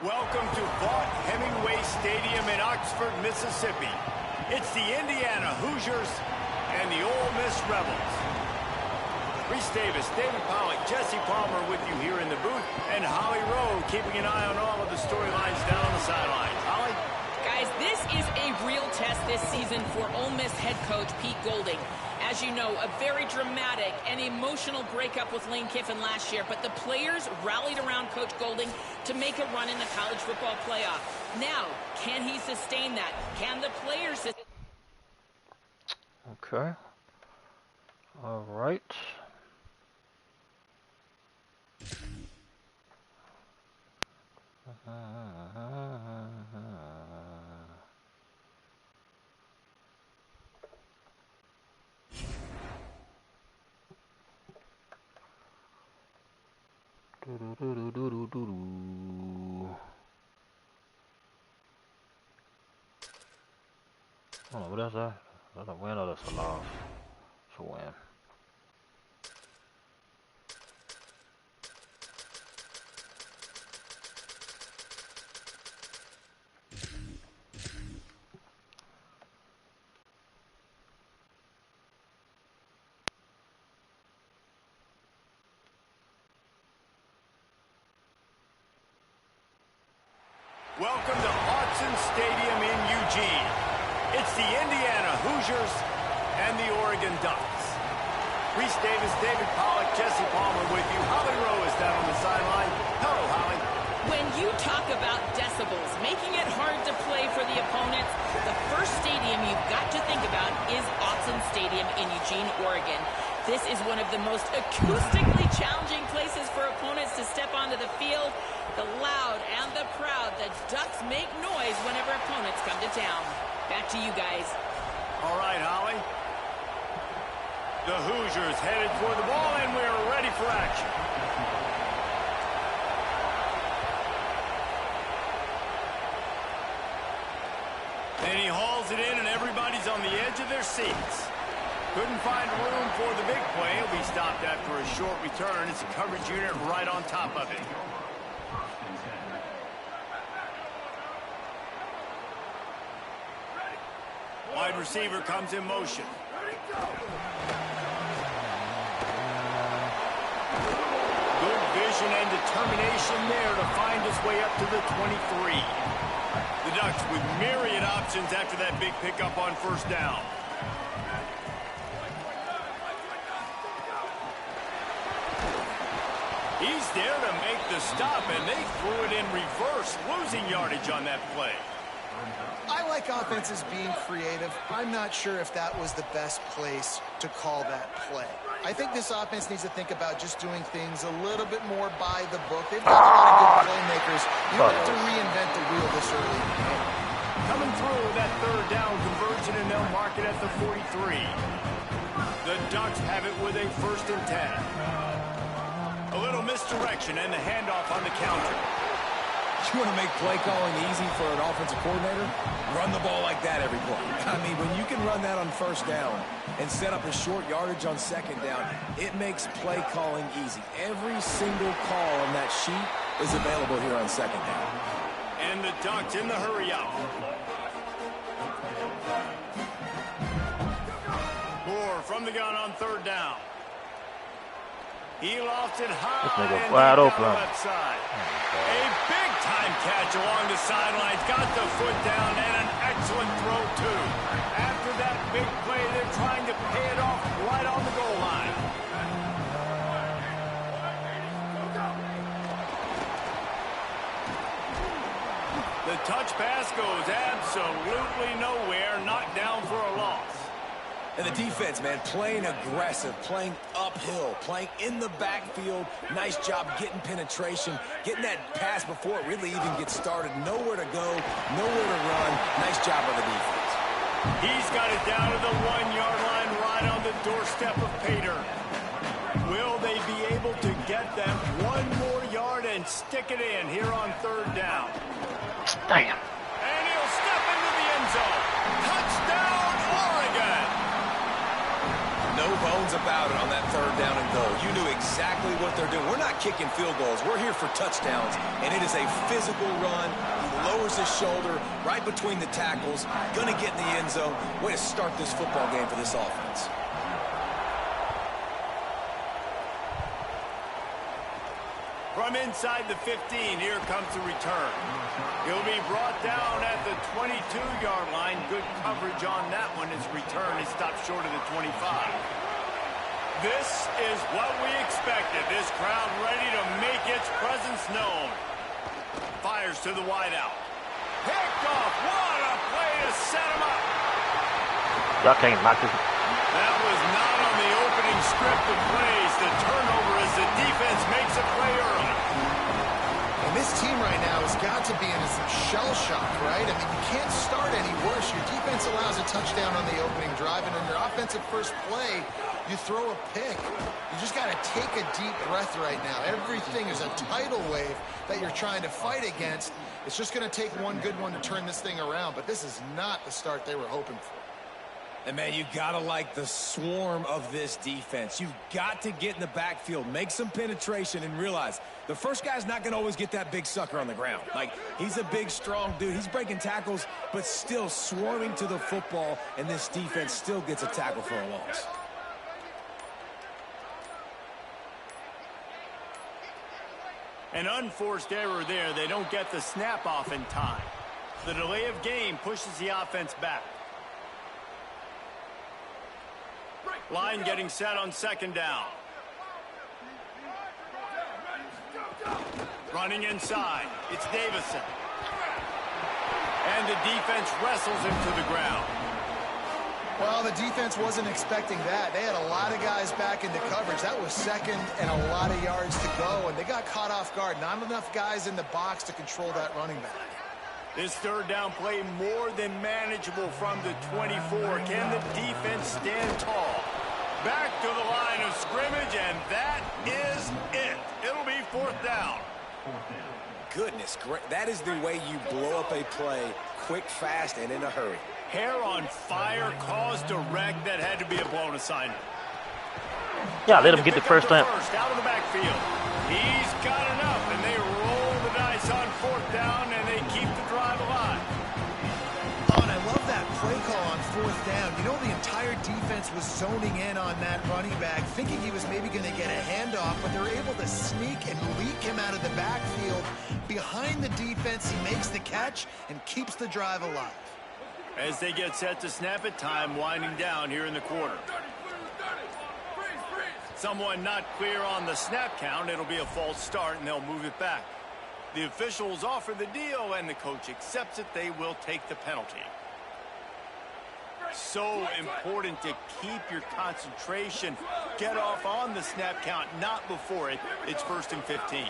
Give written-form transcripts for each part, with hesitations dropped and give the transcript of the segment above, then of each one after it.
Welcome to Vaught Hemingway Stadium in Oxford, Mississippi. It's the Indiana Hoosiers and the Ole Miss Rebels. Reese Davis, David Pollack, Jesse Palmer with you here in the booth, and Holly Rowe keeping an eye on all of the storylines down on the sidelines. Holly? Guys, this is a real test this season for Ole Miss head coach Pete Golding. As you know, a very dramatic and emotional breakup with Lane Kiffin last year, but the players rallied around Coach Golding to make a run in the college football playoff. Now, can he sustain that? Can the players sustain? Okay. All right. Oh, what is that? Is that a win or that's a loss? It's a win. Welcome to Autzen Stadium in Eugene. It's the Indiana Hoosiers and the Oregon Ducks. Reese Davis, David Pollack, Jesse Palmer with you. Holly Rowe is down on the sideline. Hello, Holly. When you talk about decibels, making it hard to play for the opponents, the first stadium you've got to think about is Autzen Stadium in Eugene, Oregon. This is one of the most acoustically challenging places for opponents to step onto the field. The loud and the proud, the Ducks make noise whenever opponents come to town. Back to you guys. All right, Holly. The Hoosiers headed for the ball, and we're ready for action. And he hauls it in, and everybody's on the edge of their seats. Couldn't find room for the big play. He'll be stopped after a short return. It's a coverage unit right on top of it. Wide receiver comes in motion. Good vision and determination there to find his way up to the 23. The Ducks with myriad options after that big pickup on first down. He's there to make the stop, and they threw it in reverse, losing yardage on that play. I like offenses being creative. I'm not sure if that was the best place to call that play. I think this offense needs to think about just doing things a little bit more by the book. They've got a lot of good playmakers. You don't have to reinvent the wheel this early in the game. Coming through that third down conversion, and they'll mark it at the 43. The Ducks have it with a 1st and 10. A little misdirection and the handoff on the counter. You want to make play calling easy for an offensive coordinator? Run the ball like that every play. I mean, when you can run that on first down and set up a short yardage on second down, it makes play calling easy. Every single call on that sheet is available here on second down. And the Ducks in the hurry-up. Moore from the gun on third down. He lost it high and wide down open. the left side. A big-time catch along the sidelines. Got the foot down and an excellent throw, too. After that big play, they're trying to pay it off right on the goal line. The touch pass goes absolutely nowhere. Knocked down for a loss. And the defense, man, playing aggressive, playing uphill, playing in the backfield. Nice job getting penetration, getting that pass before it really even gets started. Nowhere to go, nowhere to run. Nice job by the defense. He's got it down to the 1-yard line right on the doorstep of Pater. Will they be able to get that one more yard and stick it in here on third down? Damn. And he'll step into the end zone. Touchdown, Oregon! No bones about it on that 3rd down and goal. You knew exactly what they're doing. We're not kicking field goals. We're here for touchdowns, and it is a physical run. He lowers his shoulder right between the tackles, going to get in the end zone. Way to start this football game for this offense. From inside the 15, here comes the return. He'll be brought down at the 22-yard line. Good coverage on that one. His return is stopped short of the 25. This is what we expected. This crowd ready to make its presence known. Fires to the wideout. Picked off. What a play to set him up. Y'all can't knock this. That was not on the opening script of plays. The turnover as the defense makes a play early. And this team right now has got to be in some shell shock, right? I mean, you can't start any worse. Your defense allows a touchdown on the opening drive, and on your offensive first play, you throw a pick. You just got to take a deep breath right now. Everything is a tidal wave that you're trying to fight against. It's just going to take one good one to turn this thing around, but this is not the start they were hoping for. And, man, you got to like the swarm of this defense. You've got to get in the backfield, make some penetration, and realize the first guy's not going to always get that big sucker on the ground. Like, he's a big, strong dude. He's breaking tackles, but still swarming to the football, and this defense still gets a tackle for a loss. An unforced error there. They don't get the snap off in time. The delay of game pushes the offense back. Line getting set on 2nd down. Running inside. It's Davison. And the defense wrestles him to the ground. Well, the defense wasn't expecting that. They had a lot of guys back into coverage. That was 2nd and a lot of yards to go, and they got caught off guard. Not enough guys in the box to control that running back. This 3rd down play more than manageable from the 24. Can the defense stand tall? Back to the line of scrimmage, and that is it. It'll be 4th down. Goodness, great. That is the way you blow up a play quick, fast, and in a hurry. Hair on fire caused a wreck that had to be a blown assignment. Yeah, let him get the first down. Out of the backfield. He's got enough, and they roll the dice on 4th down, and they keep the drive alive. Oh, and I love that play call on 4th down. You know, the entire defense was zoning in on that running back, thinking he was maybe going to get a handoff, but they're able to sneak and leak him out of the backfield. Behind the defense, he makes the catch and keeps the drive alive. As they get set to snap it, time winding down here in the quarter. Someone not clear on the snap count. It'll be a false start, and they'll move it back. The officials offer the deal, and the coach accepts it. They will take the penalty. So important to keep your concentration. Get off on the snap count, not before it. It's 1st and 15.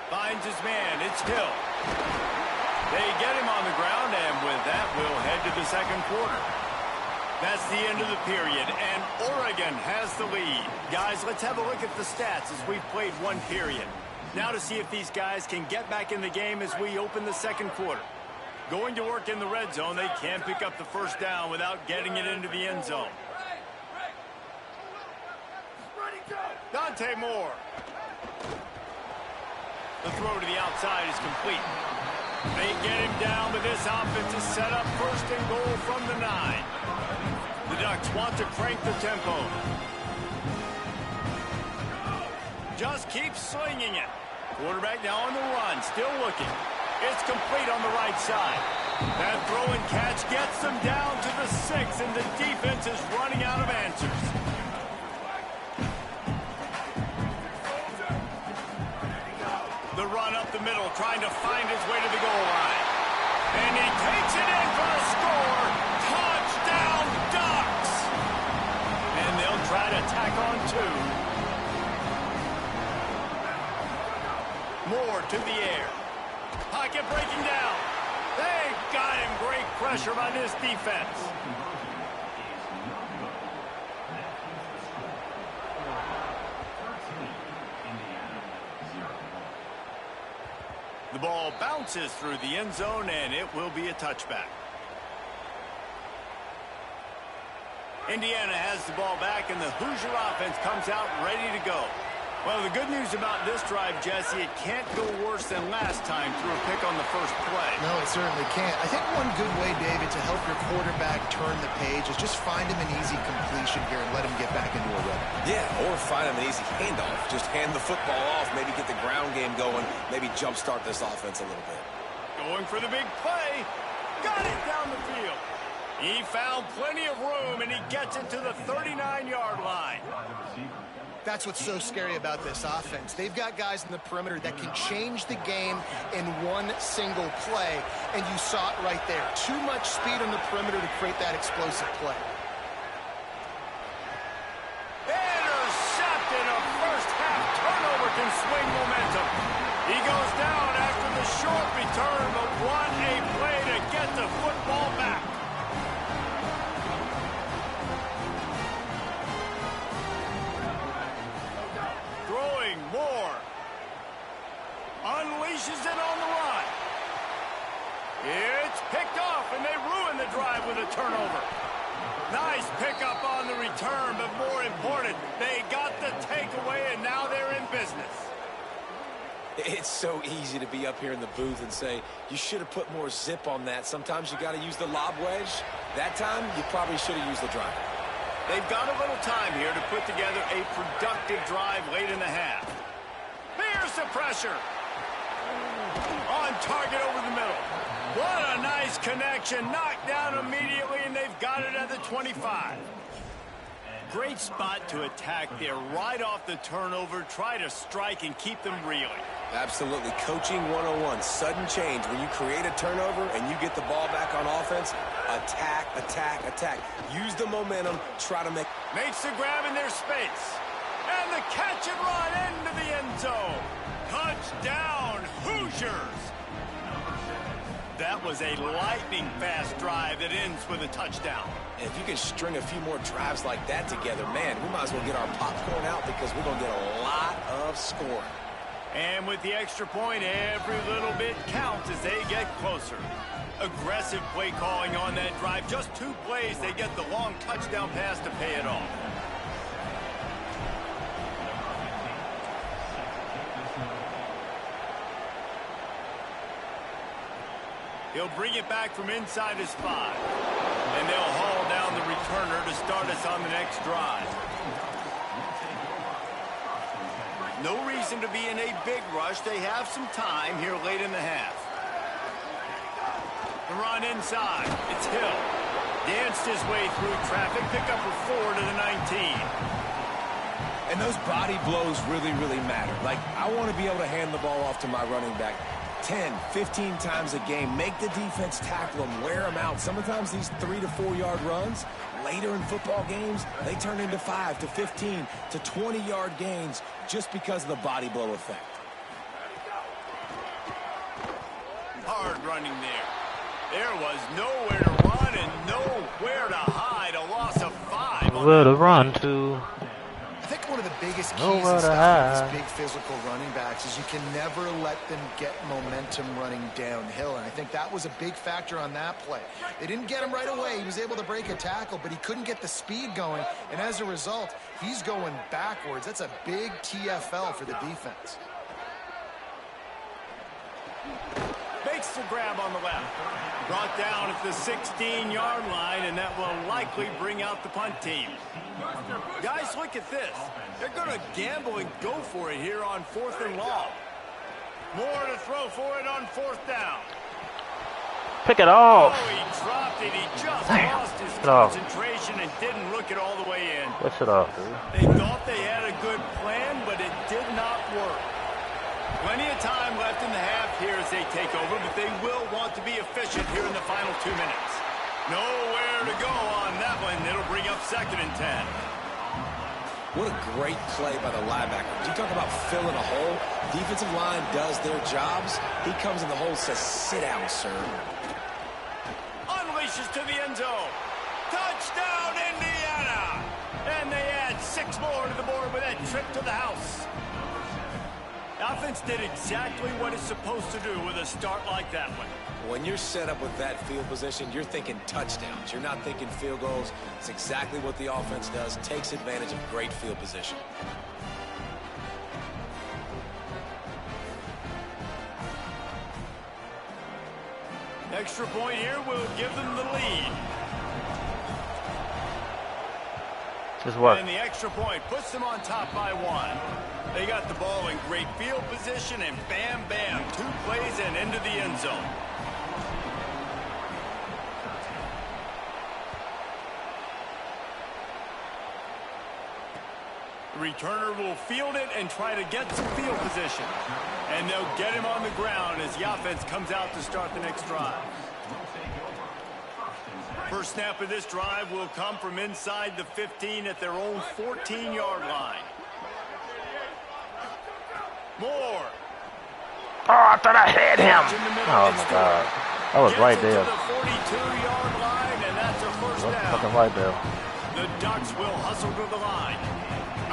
Finds his man. It's Hill. They get him on the ground, and with that, we'll head to the 2nd quarter. That's the end of the period, and Oregon has the lead. Guys, let's have a look at the stats as we've played 1 period. Now to see if these guys can get back in the game as we open the 2nd quarter. Going to work in the red zone, they can't pick up the 1st down without getting it into the end zone. Dante Moore. The throw to the outside is complete. They get him down, but this offense is set up 1st and goal from the 9. The Ducks want to crank the tempo. Just keep slinging it. Quarterback now on the run, still looking. It's complete on the right side. That throw and catch gets them down to the 6, and the defense is running out of answers. The run up the middle, trying to find his way to the goal line. And he takes it in for the score. Touchdown, Ducks! And they'll try to tack on 2. Moore to the air. Pocket breaking down. They got him. Great pressure by this defense. The ball bounces through the end zone, and it will be a touchback. Indiana has the ball back, and the Hoosier offense comes out ready to go. Well, the good news about this drive, Jesse, it can't go worse than last time through a pick on the first play. No, it certainly can't. I think one good way, David, to help your quarterback turn the page is just find him an easy completion here and let him get back into a rhythm. Yeah, or find him an easy handoff. Just hand the football off, maybe get the ground game going, maybe jumpstart this offense a little bit. Going for the big play. Got it down the field. He found plenty of room, and he gets it to the 39-yard line. That's what's so scary about this offense. They've got guys in the perimeter that can change the game in one single play, and you saw it right there. Too much speed on the perimeter to create that explosive play. Intercepted. A first-half turnover can swing momentum. He goes down after the short return, but what a play to get the football back. Throwing more. Unleashes it on the run. It's picked off, and they ruin the drive with a turnover. Nice pickup on the return, but more important, they got the takeaway, and now they're in business. It's so easy to be up here in the booth and say, you should have put more zip on that. Sometimes you got to use the lob wedge. That time, you probably should have used the drive. They've got a little time here to put together a productive drive late in the half. Here's the pressure. On target over the middle. What a nice connection. Knocked down immediately, and they've got it at the 25. Great spot to attack there right off the turnover. Try to strike and keep them reeling. Absolutely. Coaching 101. Sudden change. When you create a turnover and you get the ball back on offense, attack, attack, attack. Use the momentum. Try to make... Makes the grab in their space. And the catch and run into the end zone. Touchdown, Hoosiers. That was a lightning-fast drive that ends with a touchdown. And if you can string a few more drives like that together, man, we might as well get our popcorn out because we're going to get a lot of scoring. And with the extra point, every little bit counts as they get closer. Aggressive play calling on that drive. Just 2 plays, they get the long touchdown pass to pay it off. He'll bring it back from inside his 5. And they'll haul down the returner to start us on the next drive. No reason to be in a big rush. They have some time here late in the half. The run inside. It's Hill. Danced his way through traffic. Pick up a 4 to the 19. And those body blows really, really matter. Like, I want to be able to hand the ball off to my running back 10, 15 times a game. Make the defense tackle them, wear them out. Sometimes these 3 to 4 yard runs, later in football games, they turn into 5 to 15 to 20 yard gains just because of the body blow effect. Hard running there. There was nowhere to run and nowhere to hide. A loss of 5. Where to run to? I think one of the biggest keys in stopping these big physical running backs is you can never let them get momentum running downhill. And I think that was a big factor on that play. They didn't get him right away. He was able to break a tackle, but he couldn't get the speed going. And as a result, he's going backwards. That's a big TFL for the defense. Makes the grab on the left. Brought down at the 16-yard line, and that will likely bring out the punt team. Guys, look at this. They're going to gamble and go for it here on 4th and long. More to throw for it on 4th down. Pick it off. Oh, he dropped it. He just lost his concentration and didn't look it all the way in. What's it off, dude? They thought they had a good plan, but it did not work. Plenty of time left in the half here as they take over, but they will want to be efficient here in the final 2 minutes. Nowhere to go on that one. It'll bring up 2nd and 10. What a great play by the linebacker. You talk about filling a hole. Defensive line does their jobs. He comes in the hole and says, sit down, sir. Unleashes to the end zone. Touchdown, Indiana! And they add 6 more to the board with that trip to the house. Offense did exactly what it's supposed to do with a start like that one. When you're set up with that field position, you're thinking touchdowns. You're not thinking field goals. It's exactly what the offense does. Takes advantage of great field position. Extra point here will give them the lead. Just what? And the extra point puts them on top by 1. They got the ball in great field position, and bam, bam, 2 plays and into the end zone. The returner will field it and try to get some field position. And they'll get him on the ground as the offense comes out to start the next drive. First snap of this drive will come from inside the 15 at their own 14-yard line. Moore. Oh, I thought I had him. Oh, my God. I was right there. The 42-yard line, and that's a first down. Fucking right there. The Ducks will hustle to the line.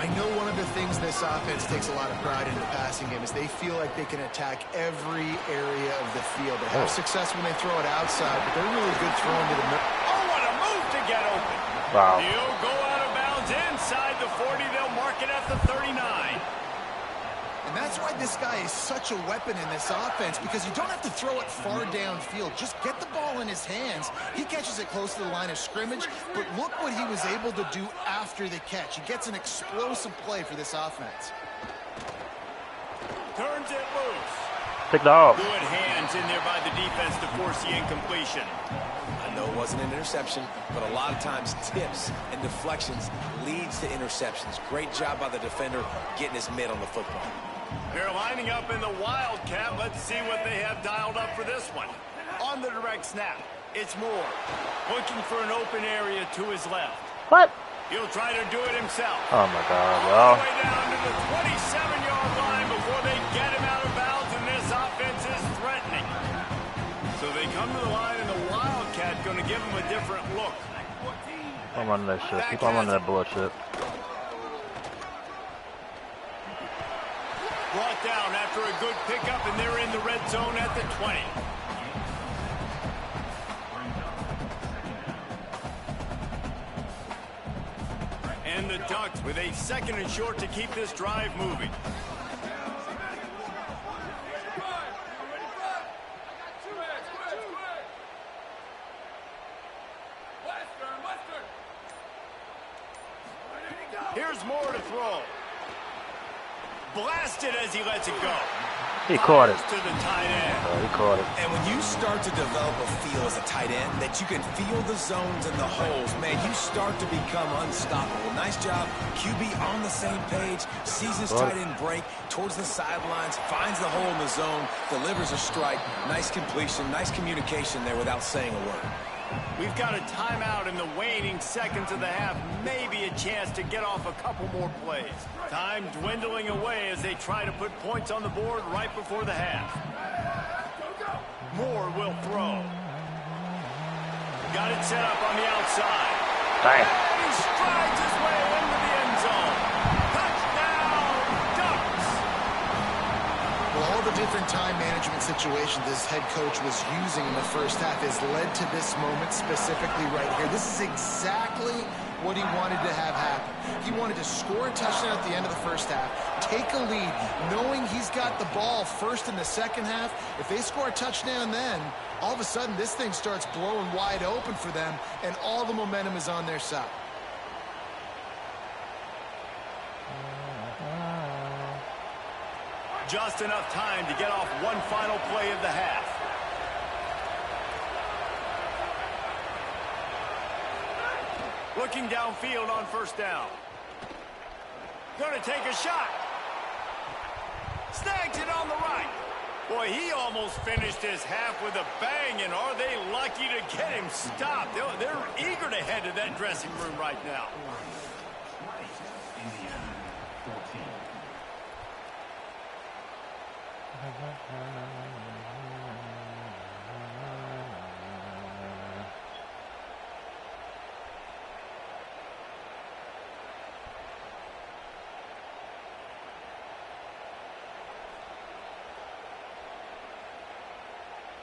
I know one of the things this offense takes a lot of pride in the passing game is they feel like they can attack every area of the field. They have success when they throw it outside, but they're really good throwing to the middle. Oh, what a move to get open. Wow. He'll go out of bounds inside the 40. They'll mark it at the 39. And that's why this guy is such a weapon in this offense, because you don't have to throw it far downfield. Just get the ball in his hands. He catches it close to the line of scrimmage, but look what he was able to do after the catch. He gets an explosive play for this offense. Turns it loose. Pick the off. Good hands in there by the defense to force the incompletion. I know it wasn't an interception, but a lot of times tips and deflections leads to interceptions. Great job by the defender getting his mitt on the football. They're lining up in the Wildcat. Let's see what they have dialed up for this one. On the direct snap, it's Moore. Looking for an open area to his left. What? He'll try to do it himself. Oh, my God, All the bro. way down to the 27-yard line before they get him out of bounds, and this offense is threatening. So they come to the line, and the Wildcat going to give him a different look. I'm running that shit. Keep on running that bullshit. Brought down after a good pickup, and they're in the red zone at the 20. And the Ducks with a 2nd and short to keep this drive moving. Here's Moore to throw. Blasted as he lets it go. He caught it. To the tight end. He caught it. And when you start to develop a feel as a tight end that you can feel the zones and the holes, man, you start to become unstoppable. Nice job. QB on the same page, sees his tight end break towards the sidelines, finds the hole in the zone, delivers a strike. Nice completion, nice communication there without saying a word. We've got a timeout in the waning seconds of the half. Maybe a chance to get off a couple more plays. Time dwindling away as they try to put points on the board right before the half. Moore will throw. Got it set up on the outside. Dang. He strides his way into the end zone. Touchdown, Ducks! Well, all the different time management situations this head coach was using in the first half has led to this moment specifically right here. This is exactly what he wanted to have happen. He wanted to score a touchdown at the end of the first half, take a lead, knowing he's got the ball first in the second half. If they score a touchdown then, all of a sudden this thing starts blowing wide open for them, and all the momentum is on their side. Just enough time to get off one final play of the half. Looking downfield on first down. Going to take a shot. Snags it on the right. Boy, he almost finished his half with a bang, and are they lucky to get him stopped? They're eager to head to that dressing room right now.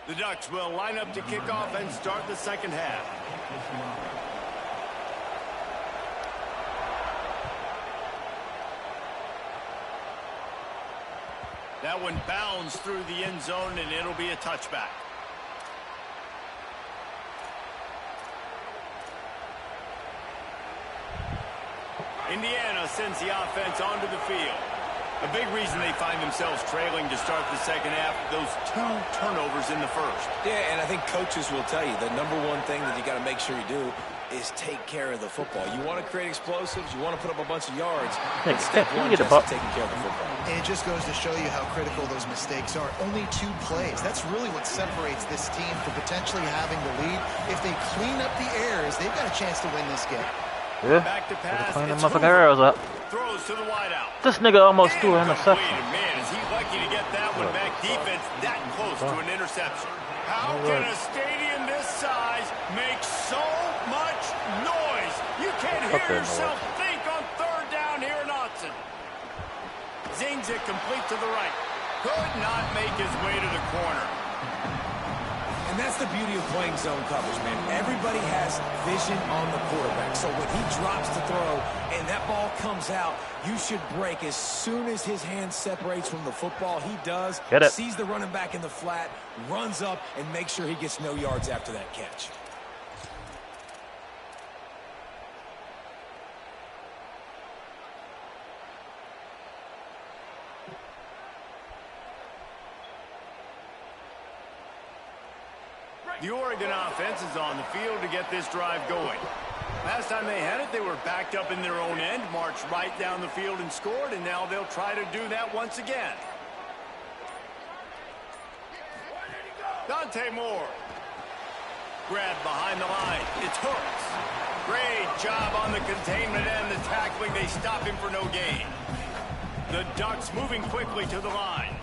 The Ducks will line up to kick off and start the second half. That one bounds through the end zone, and it'll be a touchback. Indiana sends the offense onto the field. A big reason they find themselves trailing to start the second half, those 2 turnovers in the first. Yeah, and I think coaches will tell you the number one thing that you got to make sure you do is take care of the football. You want to create explosives, you want to put up a bunch of yards. Step one, just taking care of the football. And it just goes to show you how critical those mistakes are. Only 2 plays. That's really what separates this team from potentially having the lead. If they clean up the errors, they've got a chance to win this game. Yeah. Back to pass. Throws to the wideout. This nigga almost threw an interception. Man, is he lucky to get that one back. Defense that close to an interception. How can a stadium this size make so much noise? You can't hear yourself think on third down here in Autzen. Zings it complete to the right. Could not make his way to the corner. And that's the beauty of playing zone coverage, man. Everybody has vision on the quarterback. So when he drops to throw and that ball comes out, you should break as soon as his hand separates from the football. He does. Sees the running back in the flat, runs up, and makes sure he gets no yards after that catch. The Oregon offense is on the field to get this drive going. Last time they had it, they were backed up in their own end, marched right down the field and scored, and now they'll try to do that once again. Dante Moore. Grabbed behind the line. It's Hooks. Great job on the containment and the tackling. They stop him for no gain. The Ducks moving quickly to the line.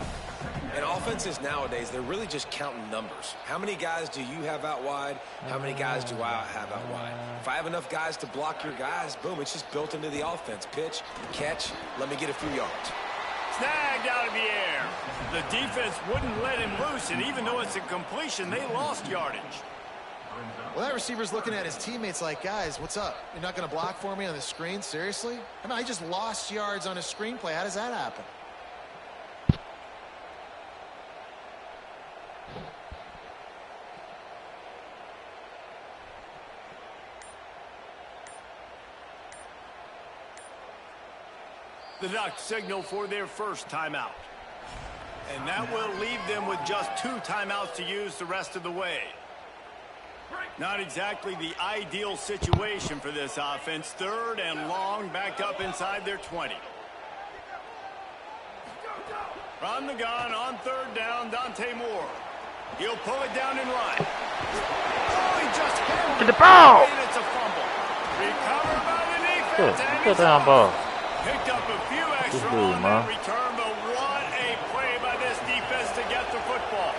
And offenses nowadays, they're really just counting numbers. How many guys do you have out wide? How many guys do I have out wide? If I have enough guys to block your guys, boom, it's just built into the offense. Pitch, catch, let me get a few yards. Snagged out of the air. The defense wouldn't let him loose, and even though it's a completion, they lost yardage. Well, that receiver's looking at his teammates like, guys, what's up? You're not going to block for me on the screen? Seriously? I mean, I just lost yards on a screenplay. How does that happen? The Ducks signal for their first timeout. And that will leave them with just 2 timeouts to use the rest of the way. Not exactly the ideal situation for this offense. 3rd and long, backed up inside their 20. From the gun on 3rd down, Dante Moore. He'll pull it down and run. Oh, he just hit Get the ball! And it's a fumble. Recovered by the defense. Good down ball. Picked up a few extra on that return, but what a play by this defense to get the football.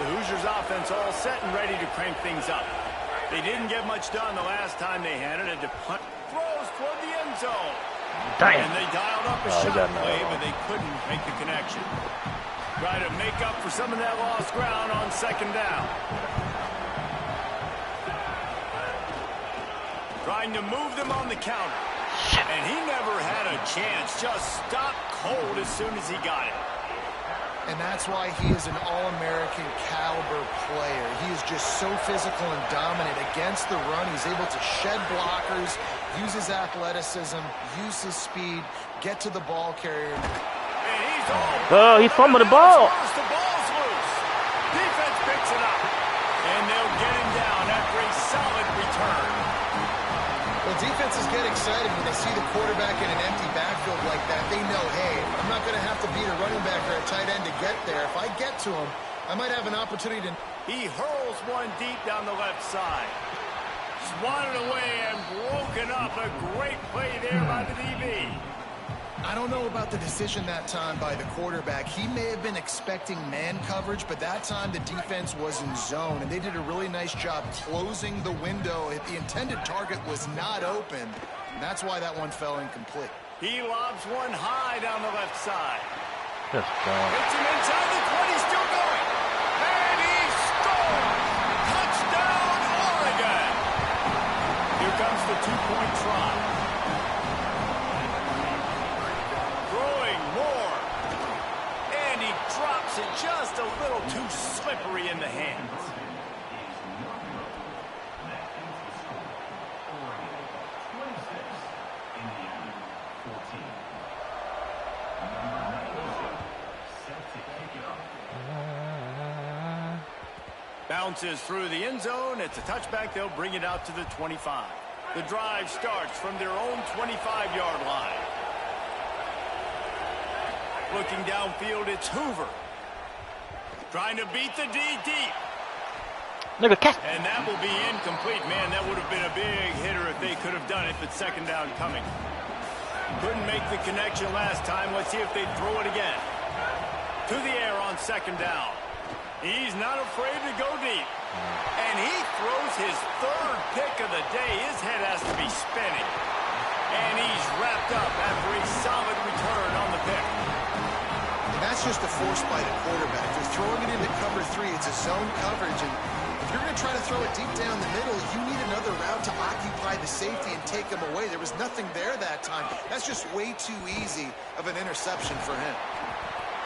The Hoosiers offense all set and ready to crank things up. They didn't get much done the last time they had it. And punt throws toward the end zone. Damn. And they dialed up a shot play, but they couldn't make the connection. Try to make up for some of that lost ground on 2nd down. Trying to move them on the counter. And he never had a chance. Just stopped cold as soon as he got it. And that's why he is an All-American caliber player. He is just so physical and dominant against the run. He's able to shed blockers, use his athleticism, use his speed, get to the ball carrier. And he's all... Oh, he fumbled the ball. The ball's loose. Defense picks it up. And they'll get him down after a solid return. Well, defenses get excited when they see the quarterback in an empty backfield like that. They know, hey, I'm not going to have to beat a running back or a tight end to get there. If I get to him, I might have an opportunity to... He hurls one deep down the left side. Swatted away and broken up. A great play there by the DB. I don't know about the decision that time by the quarterback. He may have been expecting man coverage, but that time the defense was in zone, and they did a really nice job closing the window. The intended target was not open, and that's why that one fell incomplete. He lobs one high down the left side. Just going. Hits him inside the 20, still going. And he the hands. Bounces through the end zone. It's a touchback. They'll bring it out to the 25. The drive starts from their own 25-yard line. Looking downfield, it's Hoover. Trying to beat the D deep. Nigga, catch. And that will be incomplete. Man, that would have been a big hitter if they could have done it, but second down coming. Couldn't make the connection last time. Let's see if they throw it again. To the air on second down. He's not afraid to go deep. And he throws his third pick of the day. His head has to be spinning. And he's wrapped up after a solid return on the pick. And that's just a force by the quarterback. They're throwing it into cover 3. It's a zone coverage. And if you're going to try to throw it deep down the middle, you need another route to occupy the safety and take him away. There was nothing there that time. That's just way too easy of an interception for him.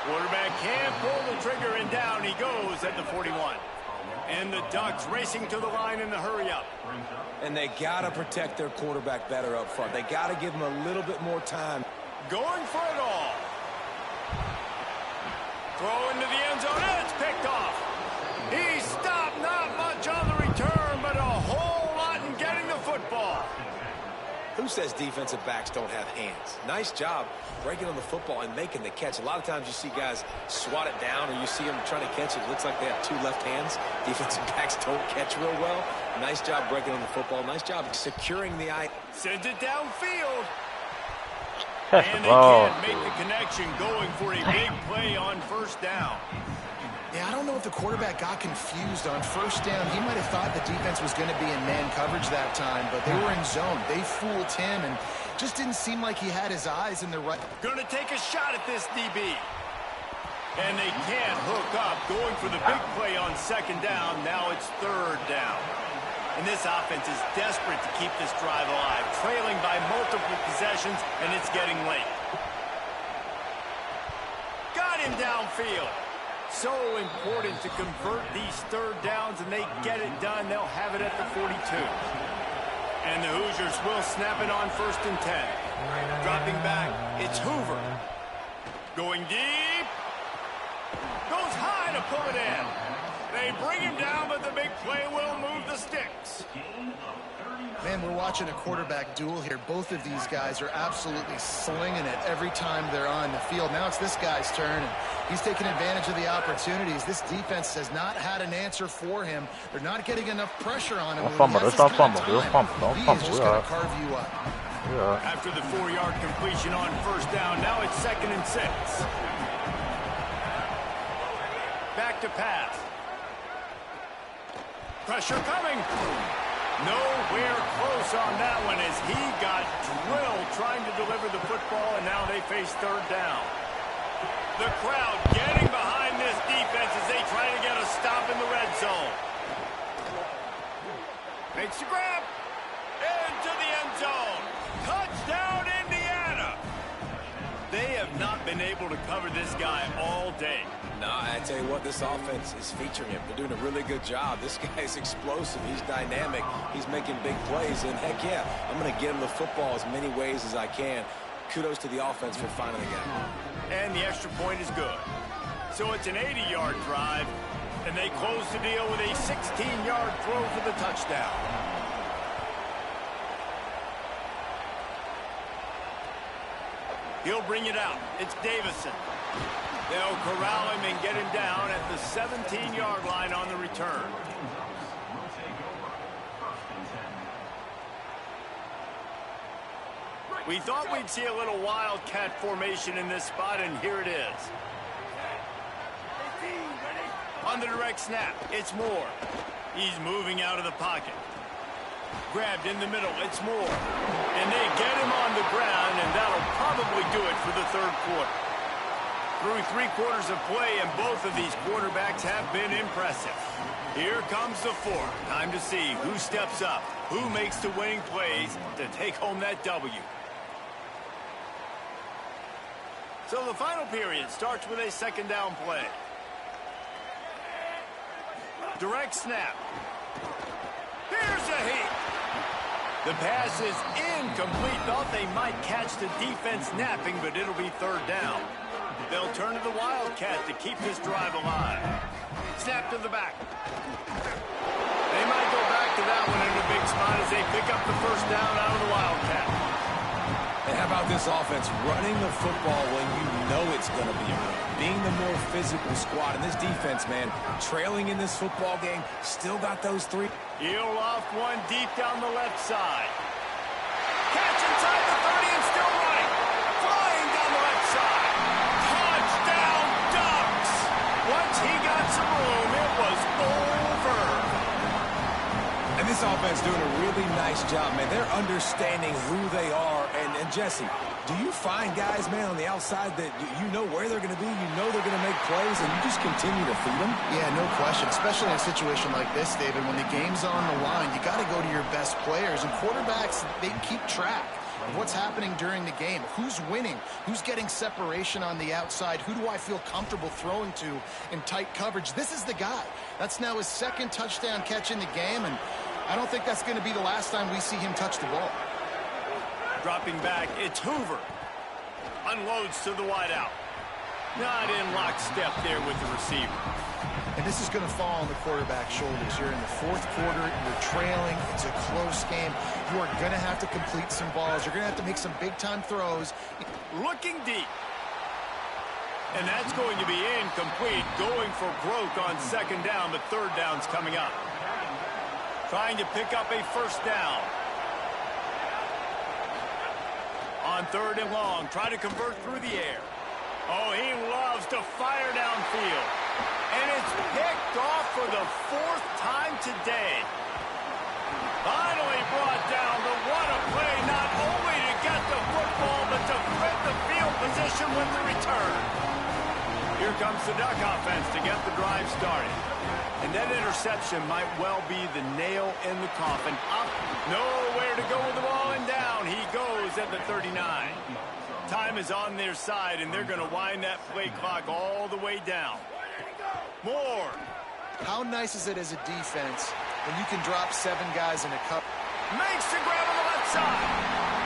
Quarterback can't pull the trigger, and down he goes at the 41. And the Ducks racing to the line in the hurry-up. And they got to protect their quarterback better up front. They got to give him a little bit more time. Going for it all. Throw into the end zone, and it's picked off. He stopped, not much on the return, but a whole lot in getting the football. Who says defensive backs don't have hands? Nice job breaking on the football and making the catch. A lot of times you see guys swat it down or you see them trying to catch it. It looks like they have two left hands. Defensive backs don't catch real well. Nice job breaking on the football. Nice job securing the eye. Sends it downfield. Catch And the they ball. can't make the connection, going for a big play on first down. Yeah, I don't know if the quarterback got confused on first down. He might have thought the defense was going to be in man coverage that time, but they were in zone. They fooled him and just didn't seem like he had his eyes in the right. Going to take a shot at this DB. And they can't hook up, going for the big play on second down. Now it's third down. And this offense is desperate to keep this drive alive, trailing by multiple possessions, and it's getting late. Got him downfield. So important to convert these third downs, and they get it done. They'll have it at the 42. And the Hoosiers will snap it on first and 10. Dropping back, it's Hoover. Going deep. Goes high to pull it in. They bring him down, but the big play will move the sticks. Man, we're watching a quarterback duel here. Both of these guys are absolutely slinging it every time they're on the field. Now it's this guy's turn, and he's taking advantage of the opportunities. This defense has not had an answer for him. They're not getting enough pressure on him. Don't fumble. Don't fumble. Don't fumble. Don't He is fumble. just going to carve you up. Yeah. After the 4-yard completion on first down, now it's 2nd and 6. Back to pass. Pressure coming. Nowhere close on that one as he got drilled trying to deliver the football, and now they face third down. The crowd getting behind this defense as they try to get a stop in the red zone. Makes the grab. Into the end zone. Touchdown, Indiana. They have not been able to cover this guy all day. No, I tell you what, this offense is featuring him. They're doing a really good job. This guy's explosive. He's dynamic. He's making big plays. And, heck, yeah, I'm going to get him the football as many ways as I can. Kudos to the offense for finding the guy. And the extra point is good. So it's an 80-yard drive, and they close the deal with a 16-yard throw for the touchdown. He'll bring it out. It's Davison. They'll corral him and get him down at the 17-yard line on the return. We thought we'd see a little wildcat formation in this spot, and here it is. On the direct snap, it's Moore. He's moving out of the pocket. Grabbed in the middle, it's Moore. And they get him on the ground, and that'll probably do it for the third quarter. Through 3 quarters of play, and both of these quarterbacks have been impressive. Here comes the fourth. Time to see who steps up, who makes the winning plays to take home that W. So the final period starts with a second down play. Direct snap. Here's a heat. The pass is incomplete. Thought they might catch the defense napping, but it'll be third down. They'll turn to the Wildcat to keep this drive alive. Snap to the back. They might go back to that one in a big spot as they pick up the first down out of the Wildcat. And how about this offense running the football when you know it's going to be a run? Being the more physical squad. And this defense, man, trailing in this football game, still got those three. He'll loft one deep down the left side. Catch inside the 30 and still running. Flying down the left side. Touchdown Ducks! Once he got some room, it was over. And this offense doing a really nice job, man. They're understanding who they are. And Jesse, do you find guys, man, on the outside that you know where they're going to be, you know they're going to make plays, and you just continue to feed them? Yeah, no question, especially in a situation like this, David. When the game's on the line, you got to go to your best players. And quarterbacks, they keep track of what's happening during the game. Who's winning? Who's getting separation on the outside? Who do I feel comfortable throwing to in tight coverage? This is the guy. That's now his second touchdown catch in the game, and I don't think that's going to be the last time we see him touch the ball. Dropping back, it's Hoover. Unloads to the wideout. Not in lockstep there with the receiver. And this is going to fall on the quarterback's shoulders. You're in the fourth quarter. You're trailing. It's a close game. You are going to have to complete some balls. You're going to have to make some big-time throws. Looking deep. And that's going to be incomplete. Going for broke on second down, but third down's coming up. Trying to pick up a first down. On third and long, try to convert through the air. Oh, he loves to fire downfield. And it's picked off for the fourth time today. Finally brought down, but what a play, not only to get the football, but to flip the field position with the return. Here comes the Duck offense to get the drive started. And that interception might well be the nail in the coffin. Up, nowhere to go with the ball, and down he goes at the 39. Time is on their side, and they're going to wind that play clock all the way down. More. How nice is it as a defense when you can drop 7 guys in a cup? Makes the grab on the left side.